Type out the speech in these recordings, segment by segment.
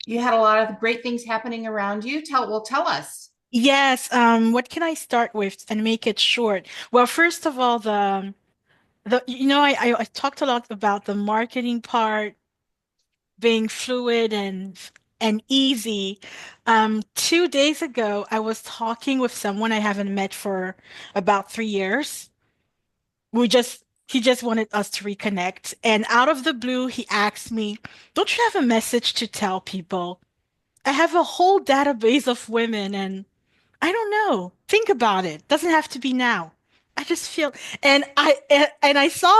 You had a lot of great things happening around you. Tell us. Yes, what can I start with and make it short? Well, first of all, I talked a lot about the marketing part being fluid and easy. 2 days ago, I was talking with someone I haven't met for about 3 years. He just wanted us to reconnect, and out of the blue, he asked me, "Don't you have a message to tell people? I have a whole database of women and." I don't know. Think about it. Doesn't have to be now. I just feel, and I saw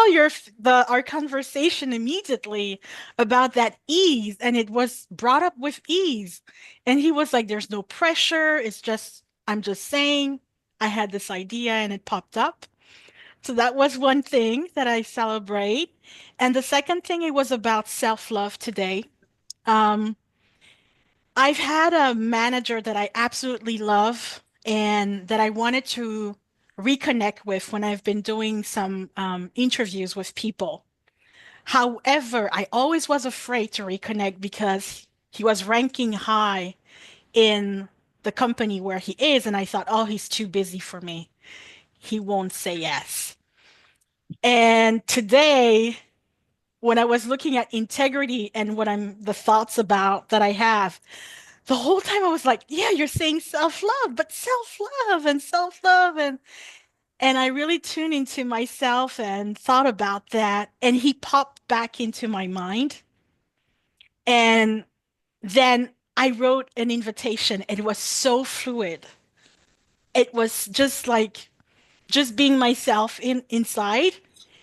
our conversation immediately about that ease, and it was brought up with ease. And he was like, "There's no pressure. It's just I'm just saying I had this idea and it popped up." So that was one thing that I celebrate. And the second thing, it was about self-love today. Um, I've had a manager that I absolutely love and that I wanted to reconnect with when I've been doing some interviews with people. However, I always was afraid to reconnect because he was ranking high in the company where he is, and I thought, oh, he's too busy for me. He won't say yes. And today, when I was looking at integrity and the thoughts about that I have, the whole time I was like, yeah, you're saying self-love, but self-love and self-love and I really tuned into myself and thought about that and he popped back into my mind. And then I wrote an invitation and it was so fluid. It was just like just being myself inside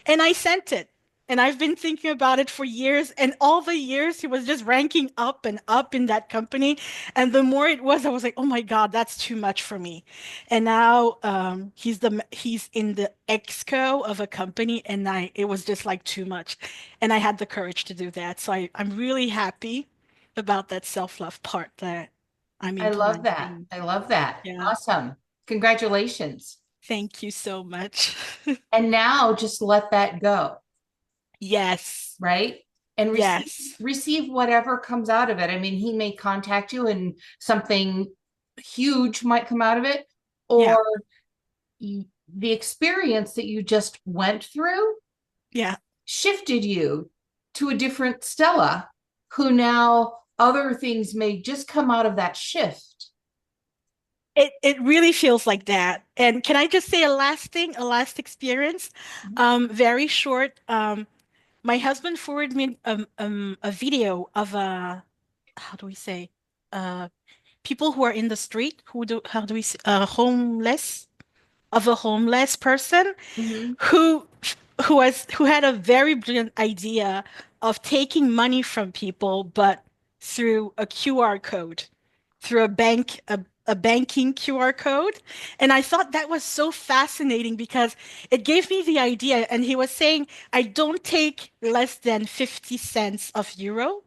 and I sent it. And I've been thinking about it for years and all the years he was just ranking up and up in that company. And the more it was, I was like, oh my God, that's too much for me. And now he's in the exco of a company and it was just like too much. And I had the courage to do that. So I'm really happy about that self-love part that I'm I love that. implementing. I love that. Yeah. Awesome. Congratulations. Thank you so much. And now just let that go, Yes. right? And Yes. receive whatever comes out of it. I mean, he may contact you and something huge might come out of it, Yeah. or the experience that you just went through Yeah. shifted you to a different Stella, who now other things may just come out of that shift. It really feels like that. And can I just say a last thing, a last experience? Very short. My husband forwarded me a video of how do we say, uh, people who are in the street, how do we say, homeless, of a homeless person Mhm. who who had a very brilliant idea of taking money from people, but through a QR code, through a banking QR code. And I thought that was so fascinating because it gave me the idea. And he was saying, I don't take less than 50 cents of euro.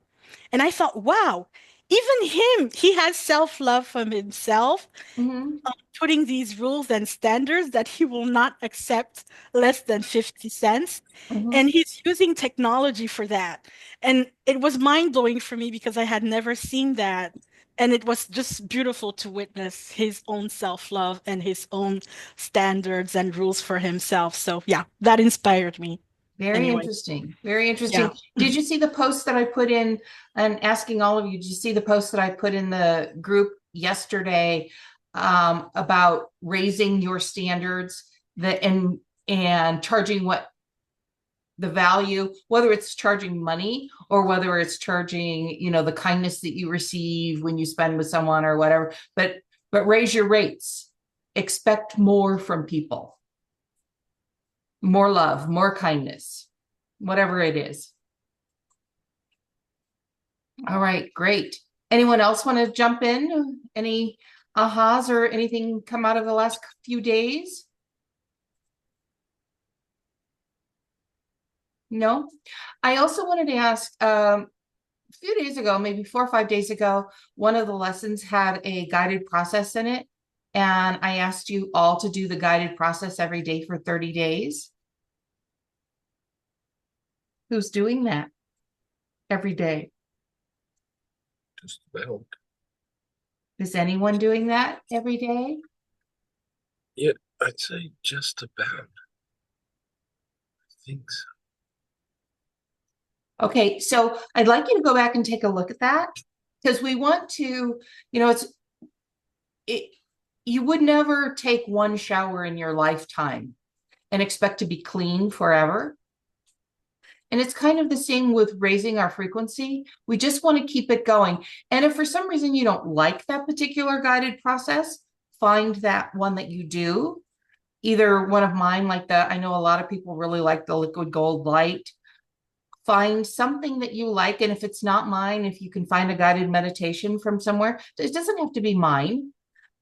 And I thought, wow, even him, he has self-love from himself Mhm. putting these rules and standards that he will not accept less than 50 cents. Mhm. And he's using technology for that. And it was mind-blowing for me because I had never seen that. And it was just beautiful to witness his own self-love and his own standards and rules for himself. So yeah, that inspired me Very anyway. interesting. Very Yeah. interesting. Did you see the post that I put in and asking all of you, did you see the post that I put in the group yesterday about raising your standards that and charging what the value, whether it's charging money or whether it's charging, the kindness that you receive when you spend with someone or whatever, but raise your rates. Expect more from people, more love, more kindness, whatever it is. All right, great. Anyone else want to jump in? Any ahas or anything come out of the last few days? No. I also wanted to ask, a few days ago, maybe 4 or 5 days ago, one of the lessons had a guided process in it. And I asked you all to do the guided process every day for 30 days. Who's doing that every day? Just about. Is anyone doing that every day? Yeah, I'd say just about. I think so. Okay, so I'd like you to go back and take a look at that because we want to, it you would never take one shower in your lifetime and expect to be clean forever. And it's kind of the same with raising our frequency. We just want to keep it going. And if for some reason you don't like that particular guided process, find that one that you do. Either one of mine, like I know a lot of people really like the liquid gold light. Find something that you like. And if it's not mine, if you can find a guided meditation from somewhere, it doesn't have to be mine.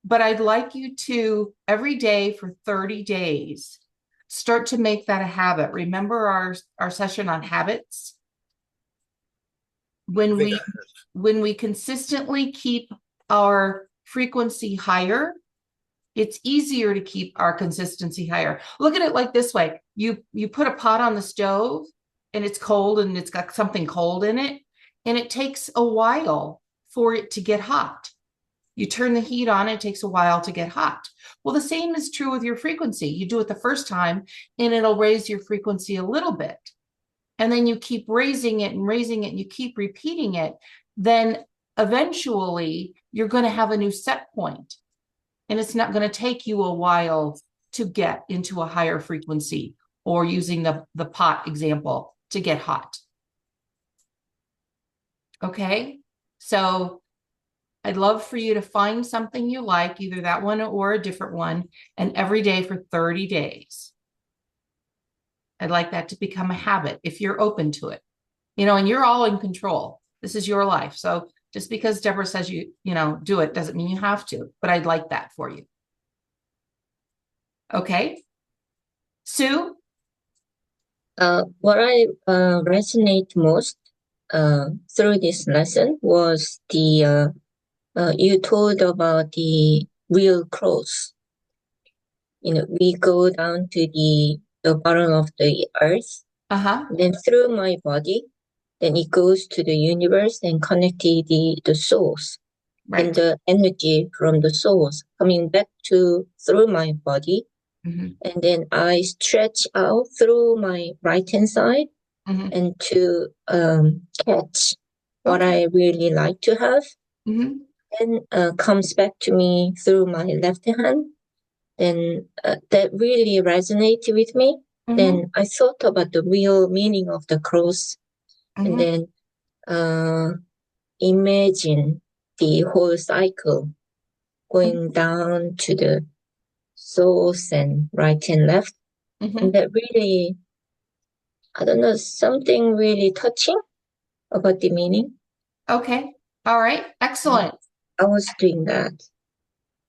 But I'd like you to every day for 30 days start to make that a habit. Remember our session on habits? I When think I we have. when we consistently keep our frequency higher, it's easier to keep our consistency higher. Look at it like this way. You put a pot on the stove and it's cold and it's got something cold in it, and it takes a while for it to get hot. You turn the heat on, it takes a while to get hot. Well, the same is true with your frequency. You do it the first time and it'll raise your frequency a little bit. And then you keep raising it and raising it and you keep repeating it. Then eventually you're going to have a new set point. And it's not going to take you a while to get into a higher frequency, or using the pot example, to get hot. Okay. So I'd love for you to find something you like, either that one or a different one, and every day for 30 days. I'd like that to become a habit if you're open to it. And you're all in control. This is your life. So just because Deborah says do it doesn't mean you have to, but I'd like that for you. Okay. Sue? What I resonate most through this lesson was you told about the real cross. We go down to the bottom of the earth, then through my body, then it goes to the universe and connected the source. Right. And the energy from the source coming back through my body. Mm-hmm. And then I stretch out through my right hand side and to catch what I really like to have. Then comes back to me through my left hand. Then that really resonated with me. Then I thought about the real meaning of the cross, and then imagine the whole cycle going down to the source and right and left. And that really, I don't know, something really touching about the meaning. Okay. All right. Excellent. I was doing that.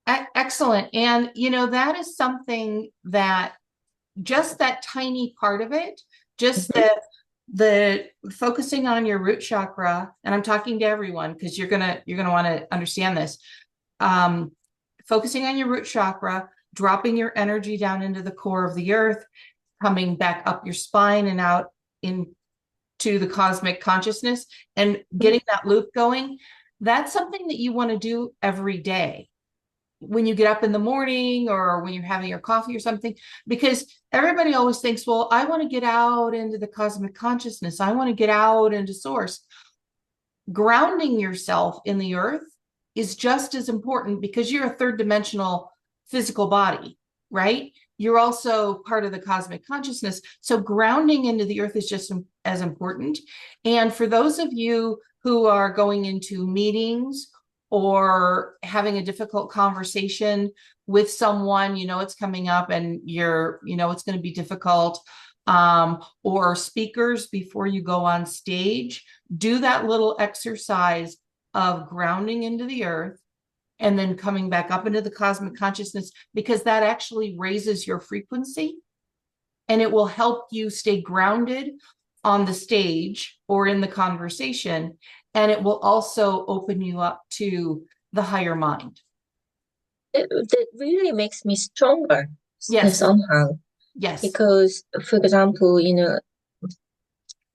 Excellent. And, that is something that just that tiny part of it, just the focusing on your root chakra, and I'm talking to everyone because you're gonna want to understand this. Focusing on your root chakra, dropping your energy down into the core of the earth, coming back up your spine and out into the cosmic consciousness, and getting that loop going. That's something that you want to do every day when you get up in the morning or when you're having your coffee or something, because everybody always thinks, well, I want to get out into the cosmic consciousness. I want to get out into source. Grounding yourself in the earth is just as important, because you're a third dimensional physical body, right? You're also part of the cosmic consciousness. So grounding into the earth is just as important. And for those of you who are going into meetings or having a difficult conversation with someone, it's coming up and it's going to be difficult, or speakers before you go on stage, do that little exercise of grounding into the earth and then coming back up into the cosmic consciousness, because that actually raises your frequency and it will help you stay grounded on the stage or in the conversation. And it will also open you up to the higher mind. That really makes me stronger. Yes. Somehow. Yes. Because, for example, I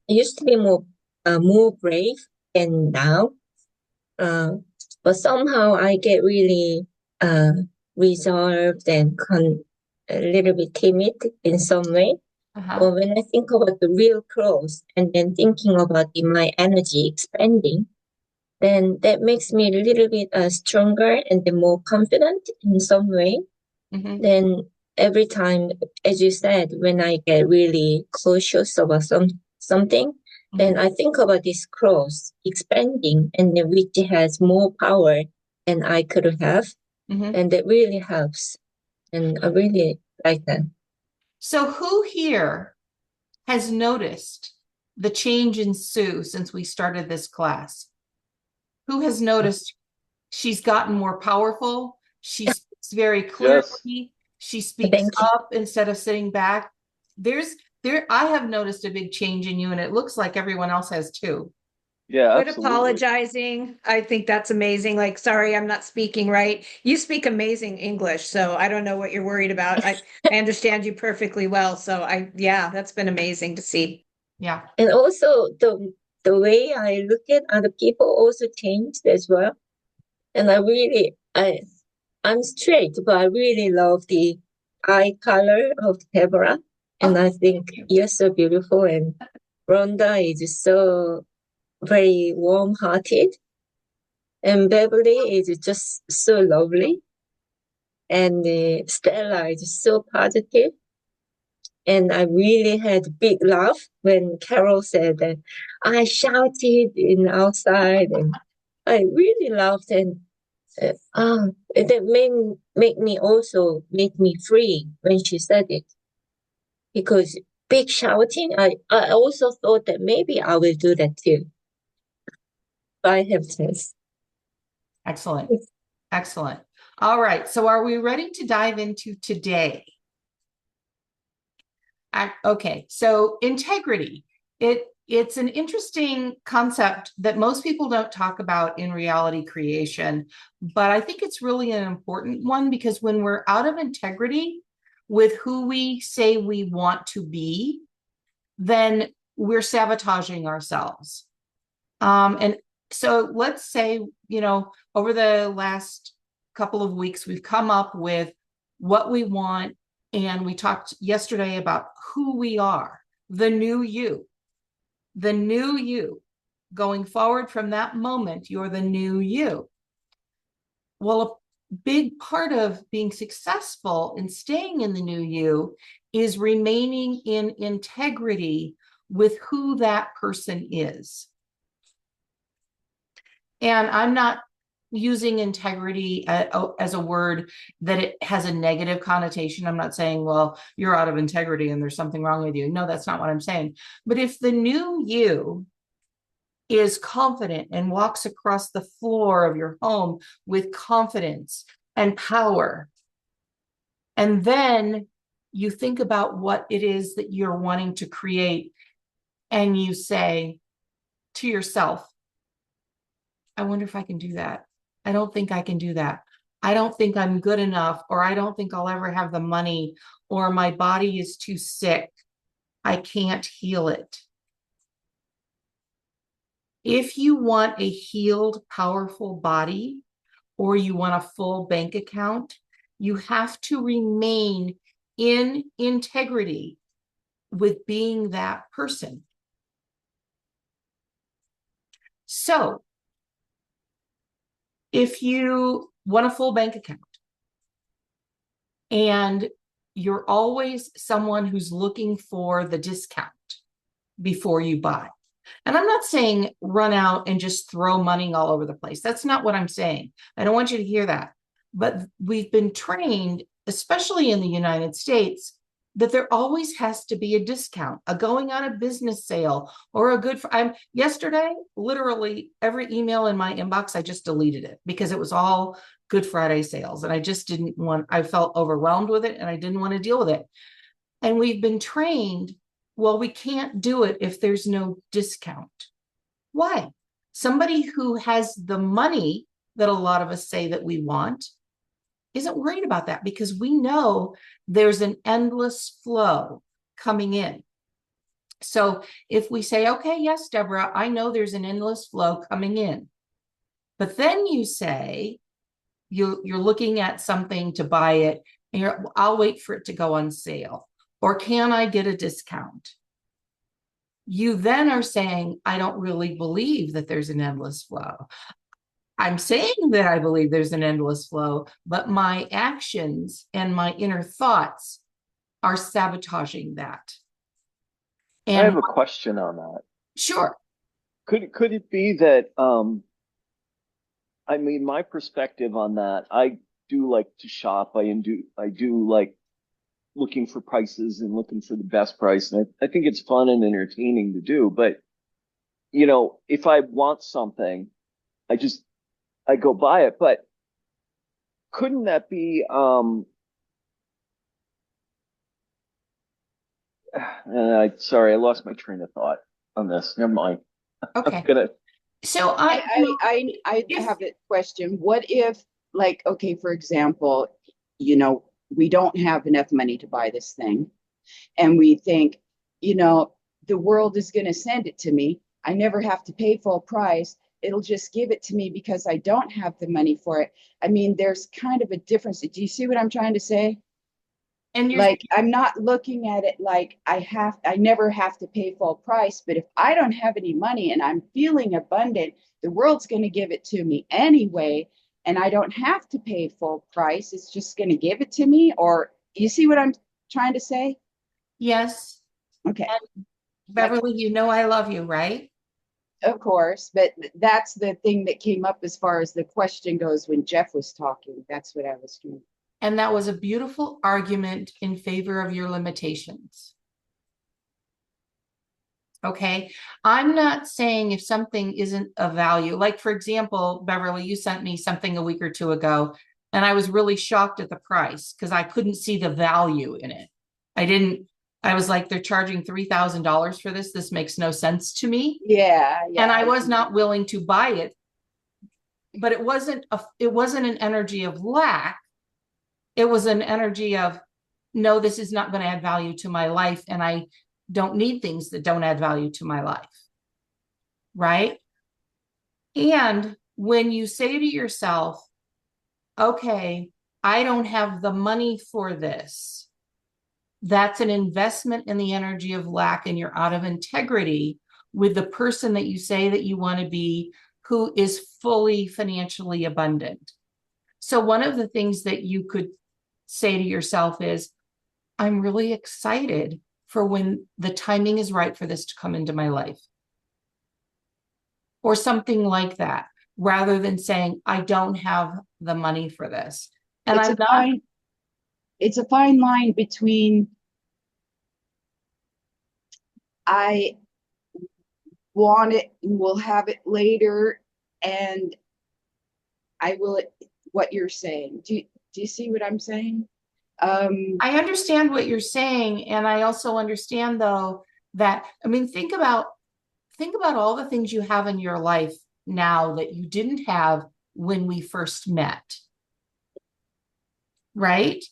used to be more brave, and now But somehow I get really reserved and a little bit timid in some way. Or when I think about the real clothes and then thinking about my energy expanding, then that makes me a little bit stronger and then more confident in some way. Then every time, as you said, when I get really cautious about something, then I think about this cross expanding and then which has more power than I could have. And that really helps. And I really like that. So who here has noticed the change in Sue since we started this class? Who has noticed she's gotten more powerful? She speaks very clearly. She speaks Thank you. up instead of sitting back. I have noticed a big change in you, and it looks like everyone else has too. Yeah, Quit absolutely. apologizing. I think that's amazing. Like, sorry, I'm not speaking right. You speak amazing English, so I don't know what you're worried about. I understand you perfectly well. So yeah, that's been amazing to see. Yeah. And also the way I look at other people also changed as well. And I'm straight, but I really love the eye color of Deborah. And I think you're so beautiful, and Rhonda is so very warm-hearted, and Beverly is just so lovely, and Stella is so positive. And I really had a big laugh when Carol said that I shouted in outside, and I really laughed, and that make me free when she said it, because big shouting, I also thought that maybe I will do that too. I have this. Excellent. Excellent. All right. So are we ready to dive into today? Okay. So integrity. It's an interesting concept that most people don't talk about in reality creation, but I think it's really an important one, because when we're out of integrity with who we say we want to be, then we're sabotaging ourselves. And so let's say, over the last couple of weeks, we've come up with what we want, and we talked yesterday about who we are, the new you. The new you. Going forward from that moment, you're the new you. Well, a big part of being successful in staying in the new you is remaining in integrity with who that person is. And I'm not using integrity as a word that it has a negative connotation. I'm not saying, well, you're out of integrity and there's something wrong with you. No, that's not what I'm saying. But if the new you is confident and walks across the floor of your home with confidence and power, and then you think about what it is that you're wanting to create, and you say to yourself, I wonder if I can do that. I don't think I can do that. I don't think I'm good enough, or I don't think I'll ever have the money, or my body is too sick. I can't heal it. If you want a healed, powerful body, or you want a full bank account, you have to remain in integrity with being that person. So, if you want a full bank account and you're always someone who's looking for the discount before you buy, and I'm not saying run out and just throw money all over the place. That's not what I'm saying. I don't want you to hear that. But we've been trained, especially in the United States, that there always has to be a discount, a going out of business sale, or a good. Yesterday, literally every email in my inbox, I just deleted it because it was all Good Friday sales, and I just didn't want. I felt overwhelmed with it, and I didn't want to deal with it. And we've been trained, well, we can't do it if there's no discount. Why? Somebody who has the money that a lot of us say that we want isn't worried about that, because we know there's an endless flow coming in. So if we say, okay, yes, Deborah, I know there's an endless flow coming in, But then you say you're looking at something to buy it, and I'll wait for it to go on sale, or can I get a discount? You then are saying, I don't really believe that there's an endless flow. I'm saying that I believe there's an endless flow, but my actions and my inner thoughts are sabotaging that. I have And a question on that. sure, Could it be that I mean, my perspective on that, I do like to shop. I do like looking for prices and looking for the best price. And I think it's fun and entertaining to do. But, you know, if I want something, I go buy it. But couldn't that be sorry, I lost my train of thought on this. Never mind. okay. I'm gonna So I Yes. have a question. What if, like, okay, for example, you know, we don't have enough money to buy this thing, and we think, you know, the world is going to send it to me. I never have to pay full price. It'll just give it to me because I don't have the money for it. I mean, there's kind of a difference. Do you see what I'm trying to say? and you're Like, I'm not looking at it like I never have to pay full price, but if I don't have any money and I'm feeling abundant, the world's going to give it to me anyway, and I don't have to pay full price. It's just going to give it to me. Or you see what I'm trying to say? yes, Okay, Beverly, you know I love you, right? of course, but that's the thing that came up as far as the question goes when Jeff was talking. That's what I was doing. And that was a beautiful argument in favor of your limitations. Okay. I'm not saying if something isn't of value, like for example, Beverly, you sent me something a week or two ago, and I was really shocked at the price because I couldn't see the value in it. I was like, they're charging $3,000 for this. This makes no sense to me. Yeah, yeah. And I was not willing to buy it. But it wasn't an energy of lack. It was an energy of, no, this is not going to add value to my life, and I don't need things that don't add value to my life. Right? And when you say to yourself, okay, I don't have the money for this, that's an investment in the energy of lack, and you're out of integrity with the person that you say that you want to be, who is fully financially abundant. So one of the things that you could say to yourself is, I'm really excited for when the timing is right for this to come into my life. Or something like that, rather than saying, I don't have the money for this. And It's a fine line between I want it and will have it later, and I will, what you're saying. Do you see what I'm saying? I understand what you're saying. And I also understand though, that, I mean, think about all the things you have in your life now that you didn't have when we first met. Right?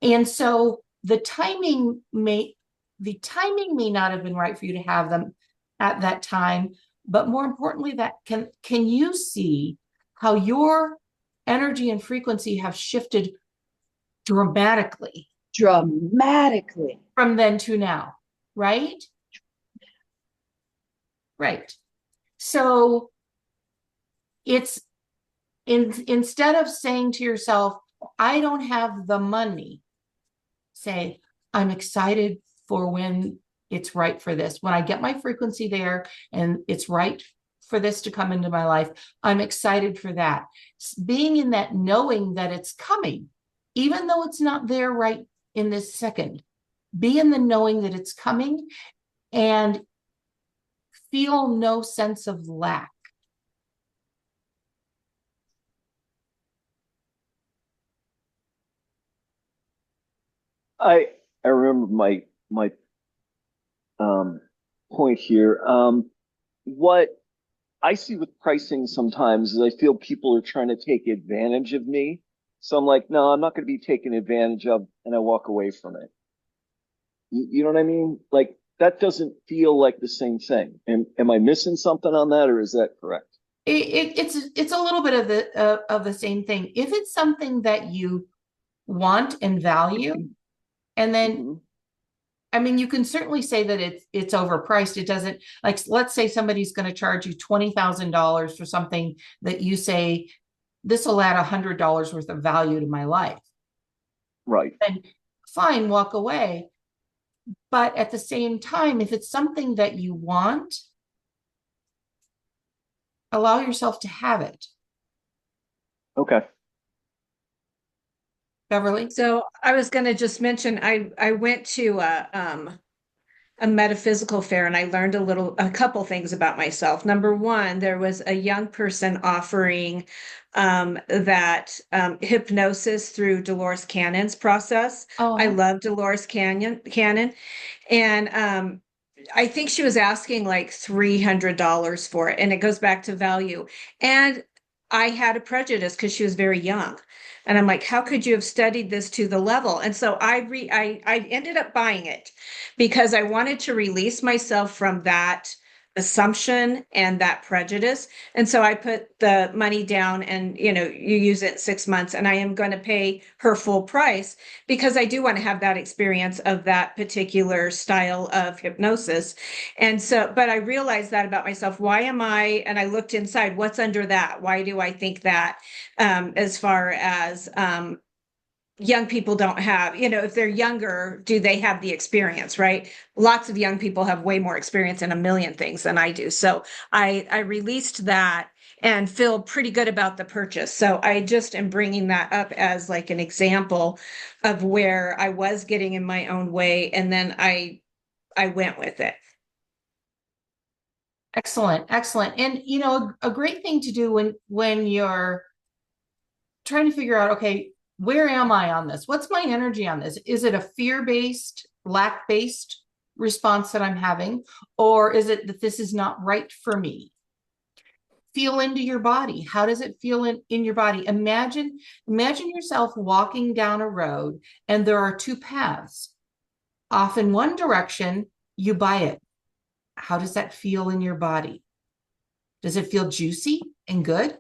And so the timing may not have been right for you to have them at that time, but more importantly, that can you see how your energy and frequency have shifted dramatically from then to now, right? Right. So it's instead of saying to yourself, I don't have the money, say, I'm excited for when it's right for this. When I get my frequency there and it's right for this to come into my life, I'm excited for that. Being in that knowing that it's coming, even though it's not there right in this second, be in the knowing that it's coming and feel no sense of lack. I remember my point here. What I see with pricing sometimes is I feel people are trying to take advantage of me. So I'm like, no, I'm not going to be taken advantage of, and I walk away from it. You know what I mean? Like that doesn't feel like the same thing. Am I missing something on that, or is that correct? it's a little bit of the same thing. If it's something that you want and value, and then Mhm. I mean, you can certainly say that it's overpriced. It doesn't, like, let's say somebody's going to charge you $20,000 for something that you say, this will add $100 worth of value to my life. Right. Then fine, walk away. But at the same time, if it's something that you want, allow yourself to have it. Okay. Beverly? So I was going to just mention, I went to a metaphysical fair and I learned a couple things about myself. Number one, there was a young person offering that hypnosis through Dolores Cannon's process. I Oh, love Dolores Cannon, and I think she was asking like $300 for it, and it goes back to value. And I had a prejudice because she was very young. And I'm like, how could you have studied this to the level? And so I ended up buying it because I wanted to release myself from that assumption and that prejudice. And so I put the money down and, you use it 6 months and I am going to pay her full price because I do want to have that experience of that particular style of hypnosis. And so, but I realized that about myself. Why am I, and I looked inside, what's under that? Why do I think that? As far as young people don't have, if they're younger, do they have the experience, right? Lots of young people have way more experience in a million things than I do. So I released that and feel pretty good about the purchase. So I just am bringing that up as like an example of where I was getting in my own way. And then I went with it. excellent, excellent. And a great thing to do when you're trying to figure out, okay, where am I on this? What's my energy on this? Is it a fear-based, lack-based response that I'm having? Or is it that this is not right for me? Feel into your body. How does it feel in your body? Imagine yourself walking down a road and there are two paths. Off in one direction, you buy it. How does that feel in your body? Does it feel juicy and good?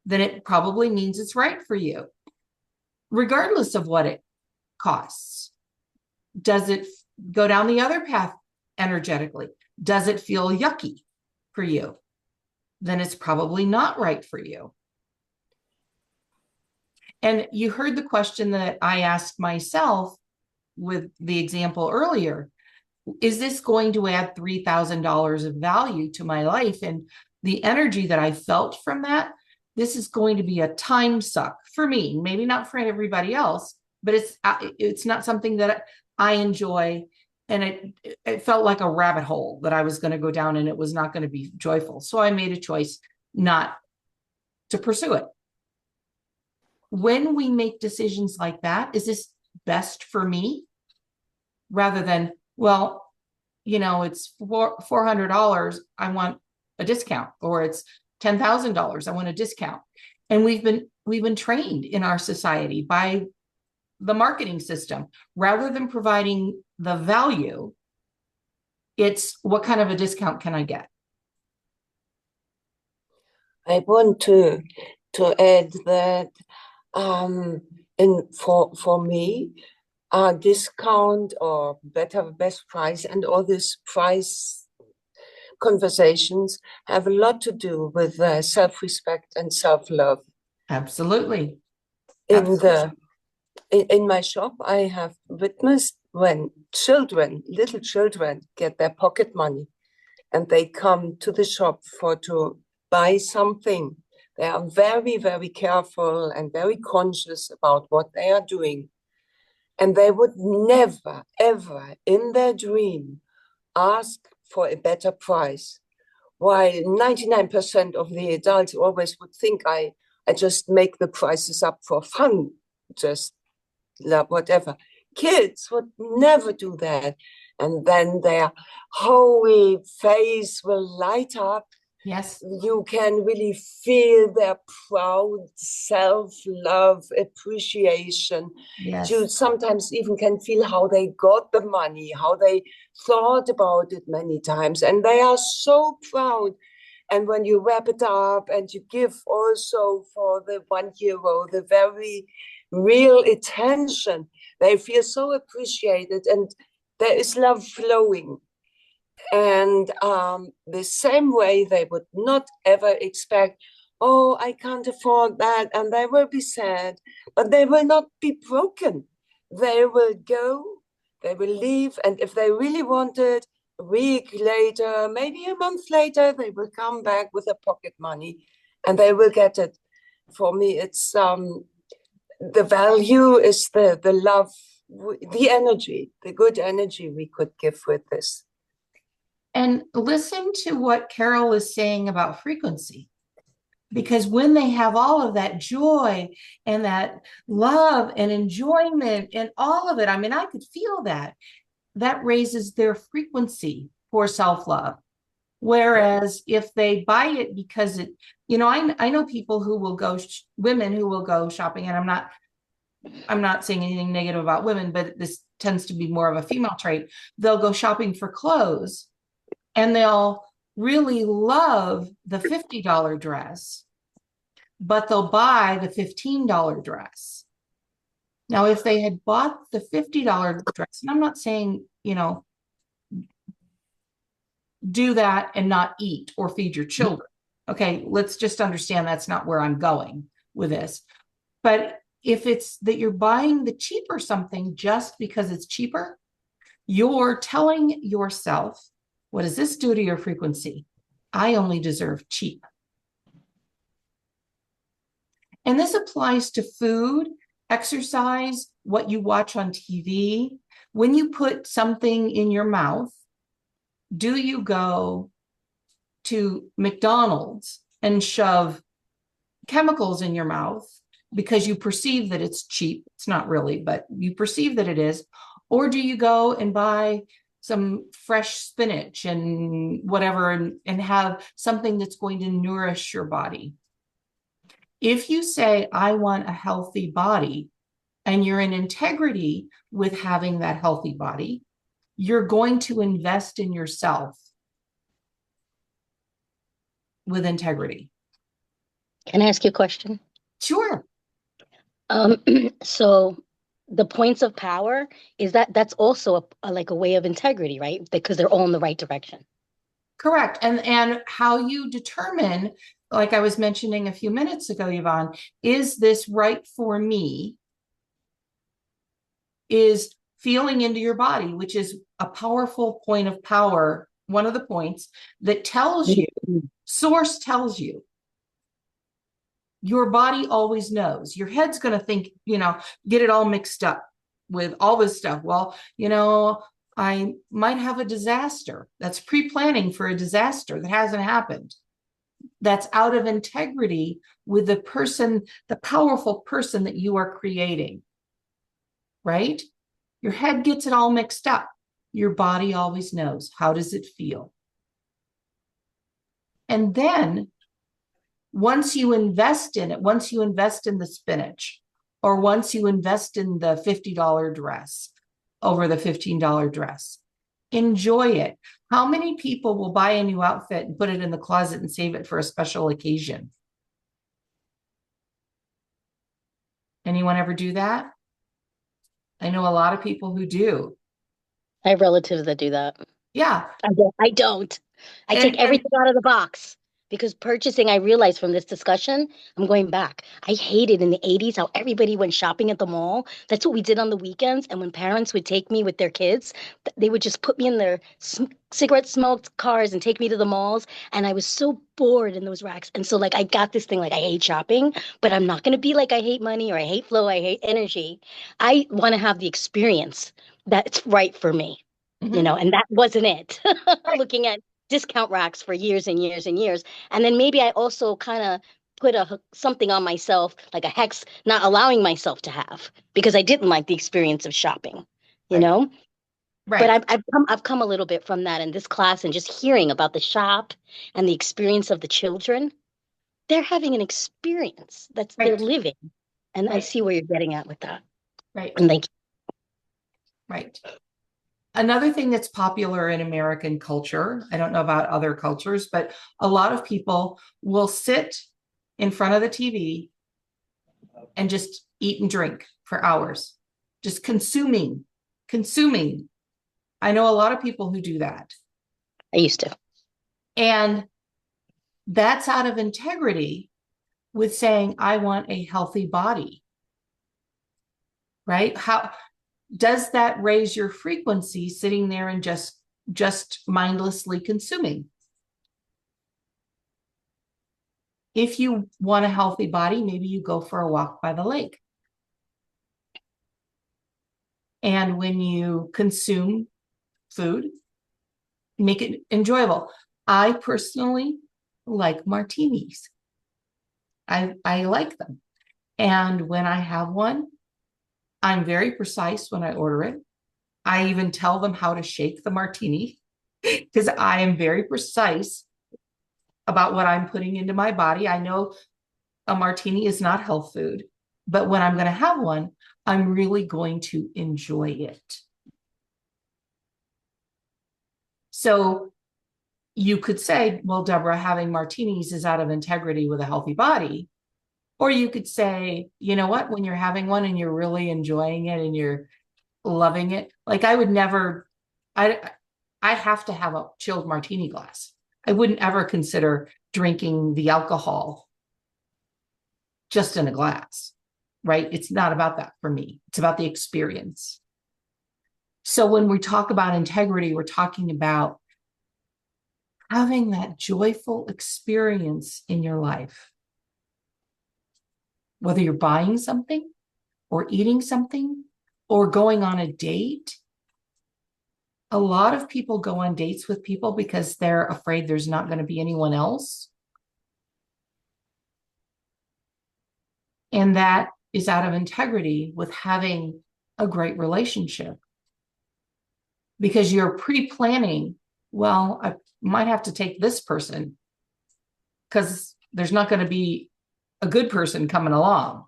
Then it probably means it's right for you, regardless of what it costs. Does it go down the other path energetically? Does it feel yucky for you? Then it's probably not right for you. And you heard the question that I asked myself with the example earlier. Is this going to add $3,000 of value to my life? And the energy that I felt from that, this is going to be a time suck for me, maybe not for everybody else, but it's not something that I enjoy. And it felt like a rabbit hole that I was going to go down and it was not going to be joyful. So I made a choice not to pursue it. When we make decisions like that, is this best for me? Rather than, well, it's $400, I want a discount, or it's $10,000, I want a discount. And we've been trained in our society by the marketing system. Rather than providing the value, it's what kind of a discount can I get? I want to add that for me, discount or better best price and all these price conversations have a lot to do with self-respect and self-love. Absolutely. In my shop, I have witnessed when little children get their pocket money and they come to the shop to buy something. They are very, very careful and very conscious about what they are doing. And they would never, ever in their dream ask for a better price. While 99% of the adults always would think I just make the prices up for fun, just whatever. Kids would never do that. And then their whole face will light up. Yes. You can really feel their proud self-love, appreciation. Yes. You sometimes even can feel how they got the money, how they thought about it many times. And they are so proud. And when you wrap it up and you give also for the €1 the very real attention, they feel so appreciated and there is love flowing. And the same way they would not ever expect, oh, I can't afford that, and they will be sad, but they will not be broken. They will go, they will leave, and if they really want it, a week later, maybe a month later, they will come back with the pocket money and they will get it. For me, it's the value is the love, the energy, the good energy we could give with this. And listen to what Carol is saying about frequency. Because when they have all of that joy and that love and enjoyment and all of it, I mean, I could feel that. That raises their frequency for self-love. Whereas if they buy it because it, you know, I know people who will go, women who will go shopping, and I'm not saying anything negative about women, but this tends to be more of a female trait. They'll go shopping for clothes and they'll really love the $50 dress, but they'll buy the $15 dress. Now, if they had bought the $50 dress, and I'm not saying, you know, do that and not eat or feed your children. Okay, let's just understand that's not where I'm going with this. But if it's that you're buying the cheaper something just because it's cheaper, you're telling yourself, what does this do to your frequency? I only deserve cheap. And this applies to food, exercise, what you watch on TV. When you put something in your mouth, do you go to McDonald's and shove chemicals in your mouth because you perceive that it's cheap? It's not really, but you perceive that it is. Or do you go and buy some fresh spinach and whatever and have something that's going to nourish your body? If you say, I want a healthy body, and you're in integrity with having that healthy body, you're going to invest in yourself with integrity. Can I ask you a question? Sure. So the points of power, that's also like a way of integrity, right? Because they're all in the right direction. Correct. And how you determine, like I was mentioning a few minutes ago, Yvonne, is this right for me? Is feeling into your body, which is a powerful point of power, one of the points that tells you, source tells you. Your body always knows. Your head's going to think, you know, get it all mixed up with all this stuff. Well, you know, I might have a disaster. That's pre-planning for a disaster that hasn't happened. That's out of integrity with the person, the powerful person that you are creating. Right? Your head gets it all mixed up. Your body always knows. How does it feel? And then once you invest in it, once you invest in the spinach, or once you invest in the $50 dress over the $15 dress, enjoy it. How many people will buy a new outfit and put it in the closet and save it for a special occasion? Anyone ever do that? I know a lot of people who do. I have relatives that do that. Yeah. I don't. I take everything out of the box because purchasing, I realized from this discussion, I'm going back. I hated in the 80s how everybody went shopping at the mall. That's what we did on the weekends. And when parents would take me with their kids, they would just put me in their cigarette smoked cars and take me to the malls. And I was so bored in those racks. And so like, I got this thing, like I hate shopping, but I'm not going to be like, I hate money or I hate flow, I hate energy. I want to have the experience that's right for me, you know, and that wasn't it. Looking at discount racks for years and years and years. And then maybe I also kind of put something on myself, like a hex, not allowing myself to have, because I didn't like the experience of shopping, you know? Right. But I've come a little bit from that in this class and just hearing about the shop and the experience of the children. They're having an experience that's they're living. And I see where you're getting at with that. Right. And thank you. Right. Another thing that's popular in American culture, I don't know about other cultures, but a lot of people will sit in front of the TV and just eat and drink for hours, just consuming. I know a lot of people who do that. I used to. And that's out of integrity with saying, I want a healthy body. Right? How does that raise your frequency sitting there and just mindlessly consuming? If you want a healthy body, maybe you go for a walk by the lake. And when you consume food, make it enjoyable. I personally like martinis. I like them. And when I have one, I'm very precise when I order it. I even tell them how to shake the martini because I am very precise about what I'm putting into my body. I know a martini is not health food, but when I'm going to have one, I'm really going to enjoy it. So you could say, well, Deborah, having martinis is out of integrity with a healthy body. Or you could say, you know what, when you're having one and you're really enjoying it and you're loving it, like I would never, I have to have a chilled martini glass. I wouldn't ever consider drinking the alcohol just in a glass, right? It's not about that for me. It's about the experience. So when we talk about integrity, we're talking about having that joyful experience in your life. Whether you're buying something or eating something or going on a date. A lot of people go on dates with people because they're afraid there's not going to be anyone else. And that is out of integrity with having a great relationship. Because you're pre-planning, well, I might have to take this person because there's not going to be a good person coming along.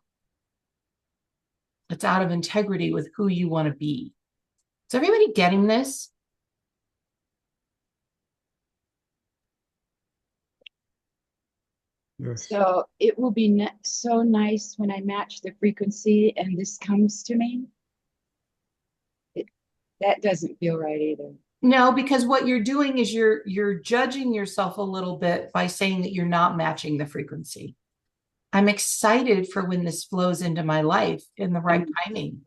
It's out of integrity with who you want to be. Is everybody getting this? Yes. So it will be so nice when I match the frequency and this comes to me. That doesn't feel right either. No, because what you're doing is you're judging yourself a little bit by saying that you're not matching the frequency. I'm excited for when this flows into my life in the right timing.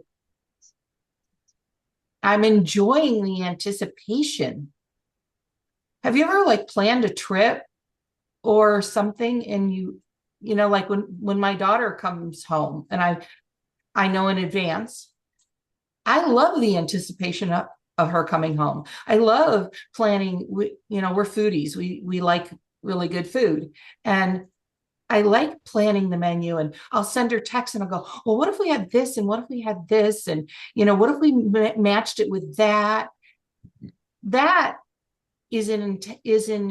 I'm enjoying the anticipation. Have you ever like planned a trip or something and you know, like when my daughter comes home and I know in advance, I love the anticipation of her coming home. I love planning. You know, we're foodies. We like really good food. And I like planning the menu, and I'll send her texts and I'll go, well, what if we had this? And what if we had this? And, you know, what if we matched it with that? That is in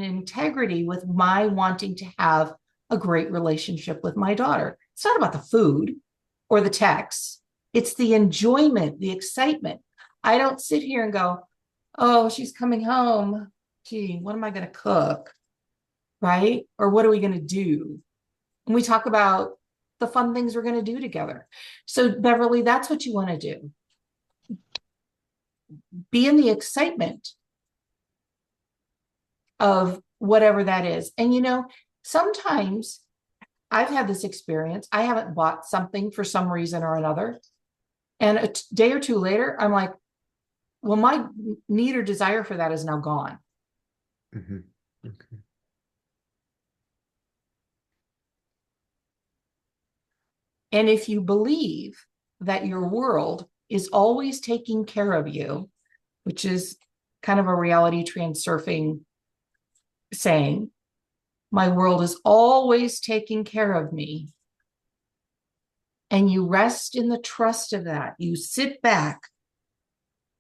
integrity with my wanting to have a great relationship with my daughter. It's not about the food or the texts. It's the enjoyment, the excitement. I don't sit here and go, oh, she's coming home. Gee, what am I going to cook? Right? Or what are we going to do? And we talk about the fun things we're going to do together. So Beverly, that's what you want to do. Be in the excitement of whatever that is. And you know, sometimes I've had this experience. I haven't bought something for some reason or another. And a day or two later, I'm like, well, my need or desire for that is now gone. Mm-hmm. Okay. And if you believe that your world is always taking care of you, which is kind of a reality transurfing saying, my world is always taking care of me. And you rest in the trust of that. You sit back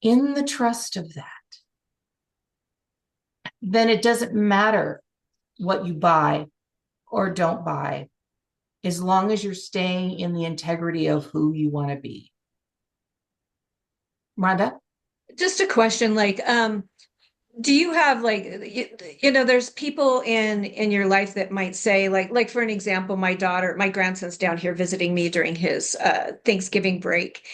in the trust of that. Then it doesn't matter what you buy or don't buy, as long as you're staying in the integrity of who you want to be. Rhonda? Just a question, like, do you have like, there's people in your life that might say, like for an example, my grandson's down here visiting me during his Thanksgiving break.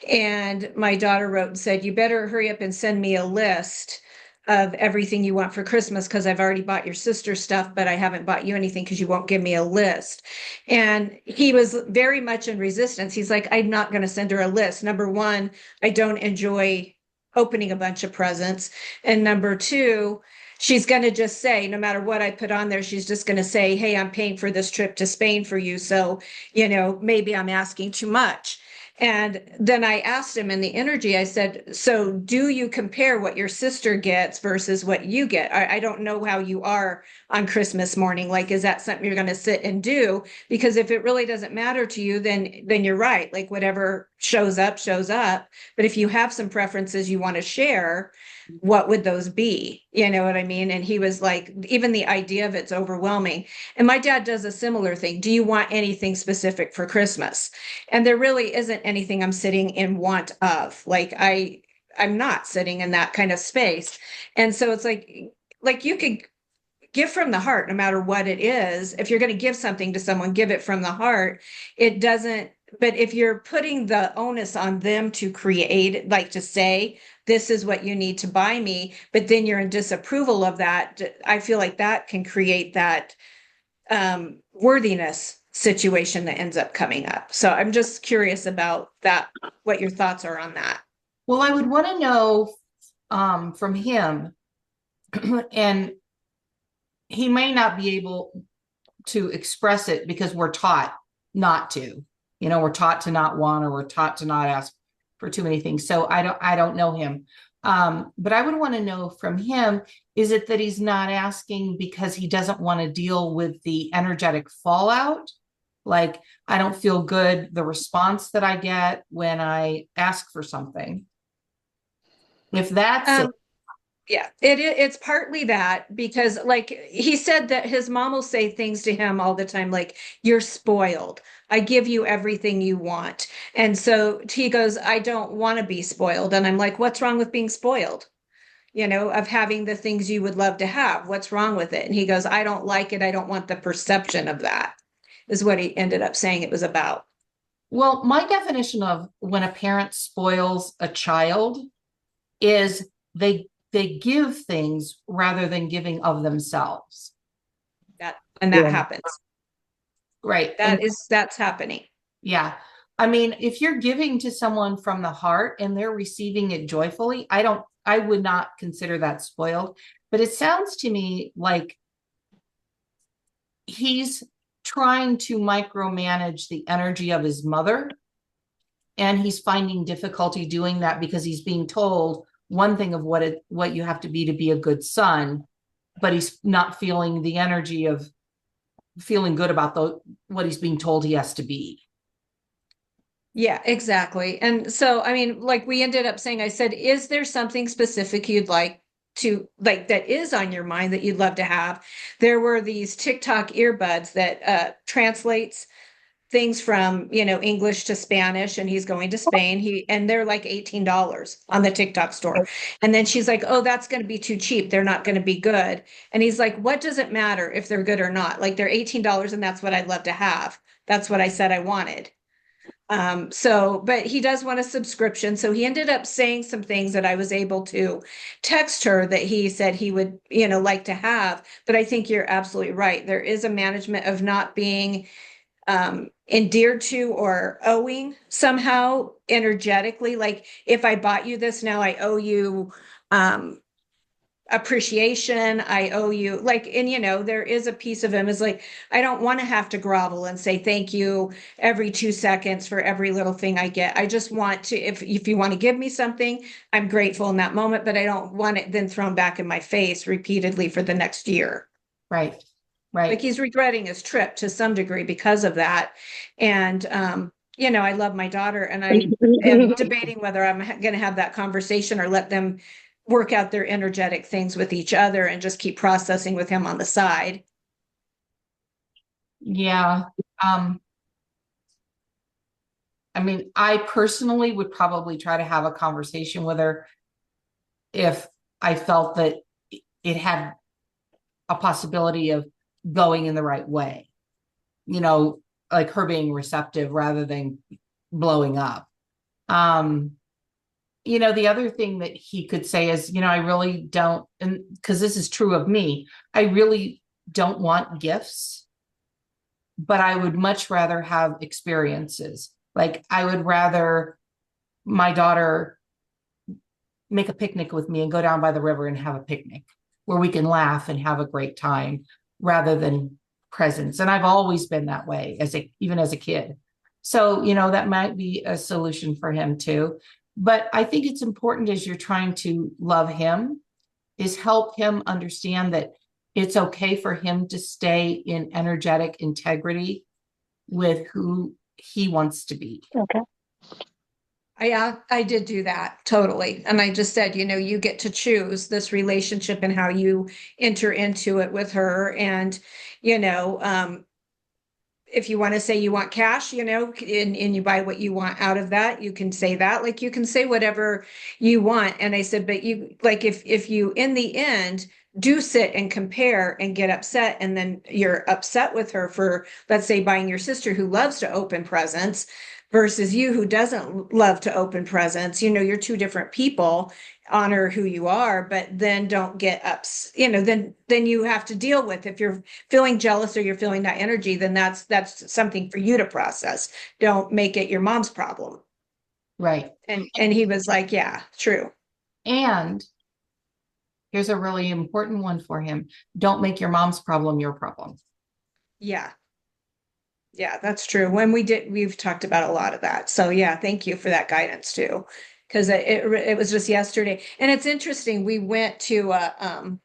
And my daughter wrote and said, you better hurry up and send me a list of everything you want for Christmas because I've already bought your sister's stuff, but I haven't bought you anything because you won't give me a list. And he was very much in resistance. He's like, I'm not going to send her a list. Number one, I don't enjoy opening a bunch of presents. And number two, she's going to just say, no matter what I put on there, she's just going to say, hey, I'm paying for this trip to Spain for you. So, maybe I'm asking too much. And then I asked him in the energy, I said, so do you compare what your sister gets versus what you get? I don't know how you are on Christmas morning. Like, is that something you're going to sit and do? Because if it really doesn't matter to you, then you're right. Like whatever shows up, shows up. But if you have some preferences you want to share, what would those be? You know what I mean? And he was like, even the idea of it's overwhelming. And my dad does a similar thing. Do you want anything specific for Christmas? And there really isn't anything I'm sitting in want of. Like I'm not sitting in that kind of space. And so it's like you could give from the heart no matter what it is. If you're going to give something to someone, give it from the heart. It doesn't, but if you're putting the onus on them to create, like to say, this is what you need to buy me, but then you're in disapproval of that, I feel like that can create that worthiness situation that ends up coming up. So I'm just curious about that, what your thoughts are on that. Well, I would want to know from him, and he may not be able to express it because we're taught not to. We're taught to not want, or we're taught to not ask for too many things. So I don't know him. But I would want to know from him, is it that he's not asking because he doesn't want to deal with the energetic fallout? Like, I don't feel good, the response that I get when I ask for something. If that's it. Yeah, it's partly that, because like he said that his mom will say things to him all the time, like, you're spoiled. I give you everything you want. And so he goes, I don't want to be spoiled. And I'm like, what's wrong with being spoiled? Of having the things you would love to have. What's wrong with it? And he goes, I don't like it. I don't want the perception of that, is what he ended up saying it was about. Well, my definition of when a parent spoils a child is they give things rather than giving of themselves. That Yeah. happens. Right. That's happening. Yeah. I mean, if you're giving to someone from the heart and they're receiving it joyfully, I would not consider that spoiled. But it sounds to me like he's trying to micromanage the energy of his mother. And he's finding difficulty doing that because he's being told one thing of what you have to be a good son, but he's not feeling the energy of feeling good about what he's being told he has to be. Yeah, exactly. And so, I mean, like we ended up saying, I said, is there something specific you'd like to, like, that is on your mind that you'd love to have? There were these TikTok earbuds that translates things from, English to Spanish, and he's going to Spain. And they're like $18 on the TikTok store. And then she's like, oh, that's going to be too cheap. They're not going to be good. And he's like, what does it matter if they're good or not? Like, they're $18 and that's what I'd love to have. That's what I said I wanted. But he does want a subscription. So he ended up saying some things that I was able to text her that he said he would, like to have. But I think you're absolutely right. There is a management of not being endeared to or owing somehow energetically. Like, if I bought you this, now I owe you appreciation. I owe you, like, and there is a piece of him is like, I don't want to have to grovel and say thank you every 2 seconds for every little thing I get. I just want to, if you want to give me something, I'm grateful in that moment, but I don't want it then thrown back in my face repeatedly for the next year. Right. Like, he's regretting his trip to some degree because of that. And, I love my daughter, and I am debating whether I'm going to have that conversation or let them work out their energetic things with each other and just keep processing with him on the side. Yeah. I mean, I personally would probably try to have a conversation with her if I felt that it had a possibility of going in the right way, you know, like her being receptive rather than blowing up. You know, the other thing that he could say is, you know, I really don't, and because this is true of me, I really don't want gifts, but I would much rather have experiences. Like I would rather my daughter make a picnic with me and go down by the river and have a picnic where we can laugh and have a great time rather than presents. And I've always been that way even as a kid. So, you know, that might be a solution for him too. But I think it's important as you're trying to love him is help him understand that it's okay for him to stay in energetic integrity with who he wants to be. Okay. I did do that totally. And I just said, you know, you get to choose this relationship and how you enter into it with her. And, you know, if you want to say you want cash, you know, and you buy what you want out of that, you can say that. Like you can say whatever you want. And I said, but you like if you in the end do sit and compare and get upset, and then you're upset with her for, let's say, buying your sister who loves to open presents versus you who doesn't love to open presents, you know, you're two different people. Honor who you are, but then don't get ups, you know, then you have to deal with, if you're feeling jealous or you're feeling that energy, then that's something for you to process. Don't make it your mom's problem. Right. And he was like, yeah, true. And here's a really important one for him. Don't make your mom's problem your problem. Yeah. Yeah, that's true. We've talked about a lot of that. So yeah, thank you for that guidance too. Because it was just yesterday. And it's interesting. We went to a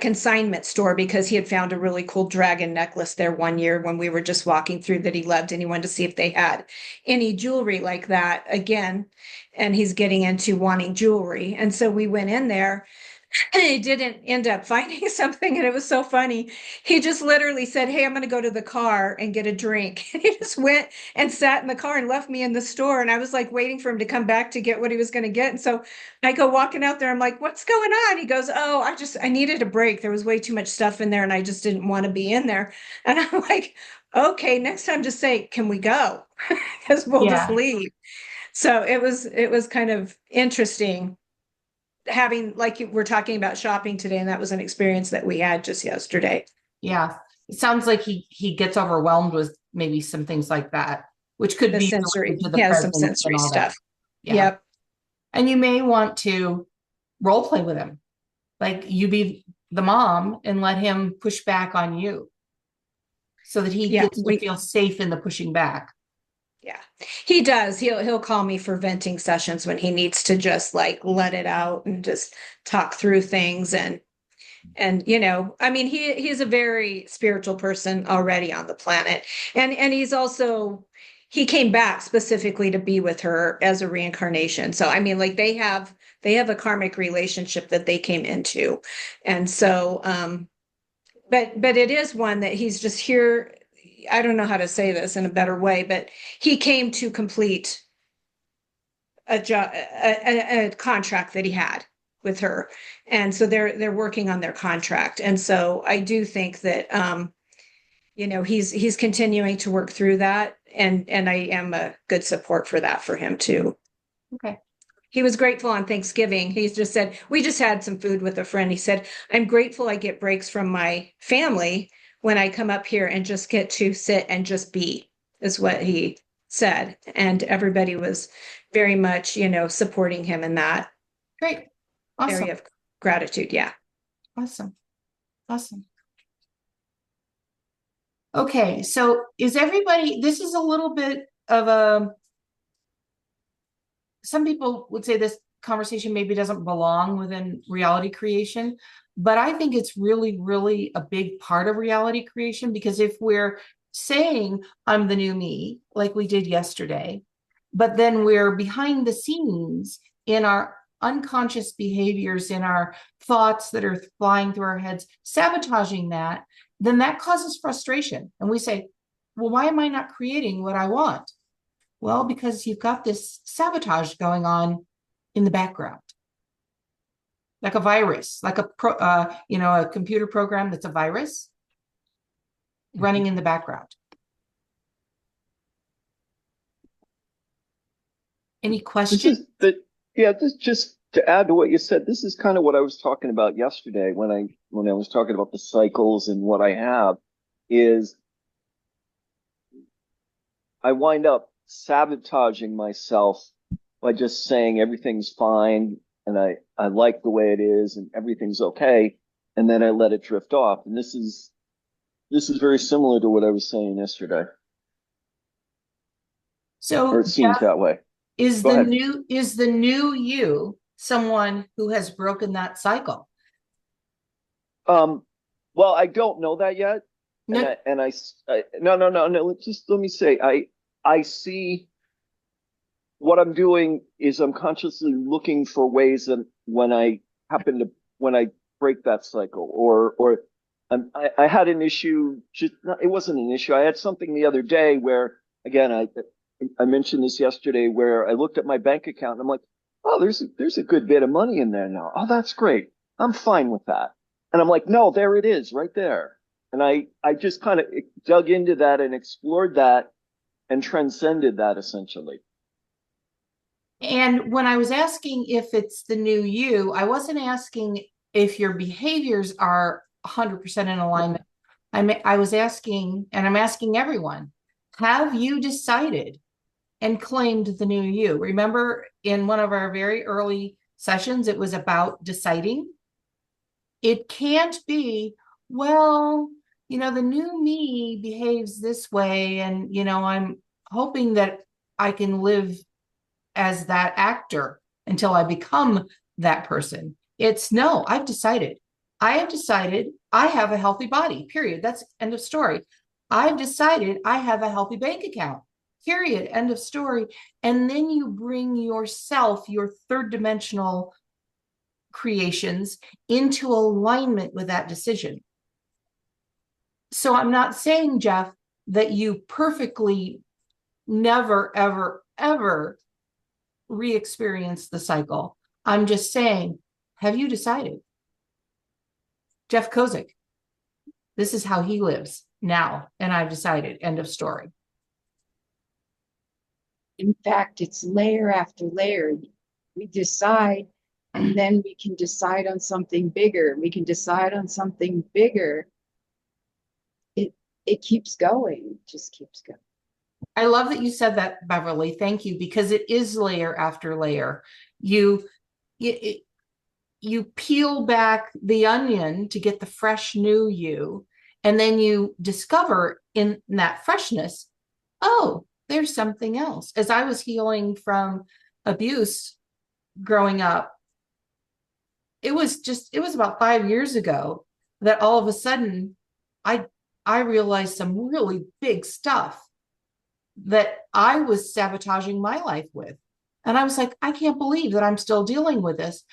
consignment store because he had found a really cool dragon necklace there one year when we were just walking through that he loved, and he wanted to see if they had any jewelry like that again. And he's getting into wanting jewelry. And so we went in there. And he didn't end up finding something, and it was so funny. He just literally said, "Hey, I'm going to go to the car and get a drink." And he just went and sat in the car and left me in the store. And I was like waiting for him to come back to get what he was going to get. And so I go walking out there. I'm like, "What's going on?" He goes, "Oh, I needed a break. There was way too much stuff in there, and I just didn't want to be in there." And I'm like, "Okay, next time just say, 'Can we go?' Because we'll just leave." So it was kind of interesting having, like, we're talking about shopping today, and that was an experience that we had just yesterday. Yeah. It sounds like he gets overwhelmed with maybe some things like that, which could The be sensory, related to the yeah, some presence and sensory all that. stuff. Yeah. Yep. And you may want to role play with him. Like you be the mom and let him push back on you so that he gets to feel safe in the pushing back. Yeah, he does. He'll call me for venting sessions when he needs to just like let it out and just talk through things. And you know, I mean, he's a very spiritual person already on the planet. And he's also, he came back specifically to be with her as a reincarnation. So I mean, like they have a karmic relationship that they came into. And so but it is one that he's just here. I don't know how to say this in a better way, but he came to complete a contract that he had with her. And so they're working on their contract. And so I do think that, you know, he's continuing to work through that. And I am a good support for that for him too. Okay. He was grateful on Thanksgiving. He's just said, we just had some food with a friend. He said, "I'm grateful I get breaks from my family when I come up here and just get to sit and just be," is what he said. And everybody was very much, you know, supporting him in that Great. Awesome. area of gratitude. Yeah. Awesome. Awesome. Okay. So is everybody, this is a little bit of some people would say this conversation maybe doesn't belong within reality creation, but I think it's really, really a big part of reality creation, because if we're saying I'm the new me, like we did yesterday, but then we're behind the scenes in our unconscious behaviors, in our thoughts that are flying through our heads, sabotaging that, then that causes frustration. And we say, well, why am I not creating what I want? Well, because you've got this sabotage going on in the background. like a virus, like a computer program that's a virus running in the background. Any questions? This just to add to what you said, this is kind of what I was talking about yesterday when I was talking about the cycles and what I have is I wind up sabotaging myself by just saying everything's fine and I like the way it is and everything's okay, and then I let it drift off. And this is very similar to what I was saying yesterday. So Or it seems that way. Is Go the ahead. new you someone who has broken that cycle? Well, I don't know that yet. No. No. Just let me say, I see what I'm doing is I'm consciously looking for ways that when I break that cycle or I had an issue, it wasn't an issue. I had something the other day where, again, I mentioned this yesterday where I looked at my bank account and I'm like, oh, there's a good bit of money in there now. Oh, that's great. I'm fine with that. And I'm like, no, there it is right there. And I just kind of dug into that and explored that and transcended that essentially. And when I was asking if it's the new you, I wasn't asking if your behaviors are 100% in alignment. I was asking, and I'm asking everyone, have you decided and claimed the new you? Remember in one of our very early sessions, it was about deciding. It can't be, well, the new me behaves this way, and, I'm hoping that I can live as that actor until I become that person. It's no, I've decided. I have decided I have a healthy body, period. That's end of story. I've decided I have a healthy bank account, period, end of story. And then you bring yourself, your third dimensional creations into alignment with that decision. So I'm not saying, Jeff, that you perfectly never, ever, ever re-experience the cycle. I'm just saying, have you decided? Jeff Kozik, this is how he lives now, and I've decided, end of story. In fact, it's layer after layer. We decide, and then we can decide on something bigger. We can decide on something bigger. It keeps going, it just keeps going. I love that you said that, Beverly. Thank you, because it is layer after layer. You peel back the onion to get the fresh new you, and then you discover in that freshness, oh, there's something else. As I was healing from abuse growing up, it was about 5 years ago that all of a sudden I realized some really big stuff that I was sabotaging my life with. And I was like, I can't believe that I'm still dealing with this.